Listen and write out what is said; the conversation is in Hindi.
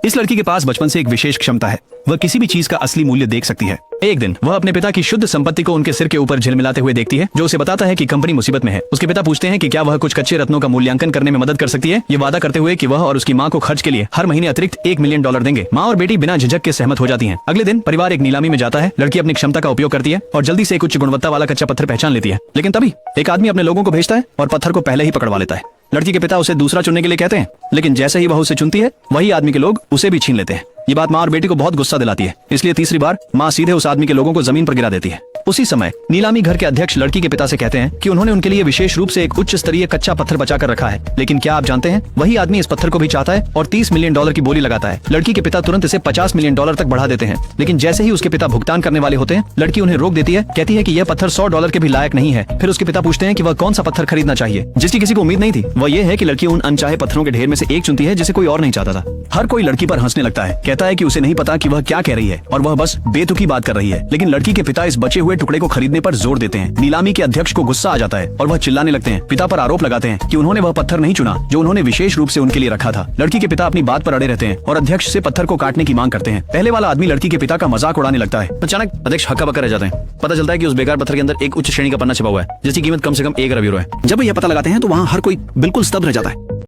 इस लड़की के पास बचपन से एक विशेष क्षमता है, वह किसी भी चीज का असली मूल्य देख सकती है। एक दिन वह अपने पिता की शुद्ध संपत्ति को उनके सिर के ऊपर झिलमिलाते हुए देखती है, जो उसे बताता है कि कंपनी मुसीबत में है। उसके पिता पूछते हैं कि क्या वह कुछ कच्चे रत्नों का मूल्यांकन करने में मदद कर सकती है, ये वादा करते हुए कि वह और उसकी माँ को खर्च के लिए हर महीने अतिरिक्त $1 मिलियन देंगे। माँ और बेटी बिना झिझक के सहमत हो जाती हैं। अगले दिन परिवार एक नीलामी में जाता है। लड़की अपनी क्षमता का उपयोग करती है और जल्दी से एक उच्च गुणवत्ता वाला कच्चा पत्थर पहचान लेती है। लेकिन तभी एक आदमी अपने लोगों को भेजता है और पत्थर को पहले ही पकड़वा लेता है। लड़की के पिता उसे दूसरा चुनने के लिए कहते हैं, लेकिन जैसे ही वह उसे चुनती है, वही आदमी के लोग उसे भी छीन लेते हैं। ये बात माँ और बेटी को बहुत गुस्सा दिलाती है, इसलिए तीसरी बार माँ सीधे उस आदमी के लोगों को जमीन पर गिरा देती है। उसी समय नीलामी घर के अध्यक्ष लड़की के पिता से कहते हैं कि उन्होंने उनके लिए विशेष रूप से एक उच्च स्तरीय कच्चा पत्थर बचा कर रखा है। लेकिन क्या आप जानते हैं, वही आदमी इस पत्थर को भी चाहता है और $30 मिलियन की बोली लगाता है। लड़की के पिता तुरंत इसे $50 मिलियन तक बढ़ा देते हैं। लेकिन जैसे ही उसके पिता भुगतान करने वाले होते हैं, लड़की उन्हें रोक देती है, कहती है कि यह पत्थर $100 के भी लायक नहीं है। फिर उसके पिता पूछते हैं कि वह कौन सा पत्थर खरीदना चाहिए। जिसकी किसी को उम्मीद नहीं थी वह यह है कि लड़की उन अनचाहे पत्थरों के ढेर में से एक चुनती है जिसे कोई और नहीं चाहता था। हर कोई लड़की पर हंसने लगता है, कहता है कि उसे नहीं पता कि वह क्या कह रही है और वह बस बेतुकी बात कर रही है। लेकिन लड़की के पिता इस बचे हुए टुकड़े को खरीदने पर जोर देते हैं। नीलामी के अध्यक्ष को गुस्सा आ जाता है और वह चिल्लाने लगते हैं। पिता पर आरोप लगाते हैं कि उन्होंने वह पत्थर नहीं चुना जो उन्होंने विशेष रूप से उनके लिए रखा था। लड़की के पिता अपनी बात पर अड़े रहते हैं और अध्यक्ष से पत्थर को काटने की मांग करते हैं। पहले वाला आदमी लड़की के पिता का मजाक उड़ाने लगता है। अचानक अध्यक्ष हक्का बक्का रह जाते हैं। पता चलता है कि उस बेकार पत्थर के अंदर एक उच्च श्रेणी का पन्ना छिपा हुआ है, जिसकी कीमत कम से कम $1 अरब है। जब यह पता लगाते हैं तो वहाँ हर कोई बिल्कुल स्तब्ध रह जाता है।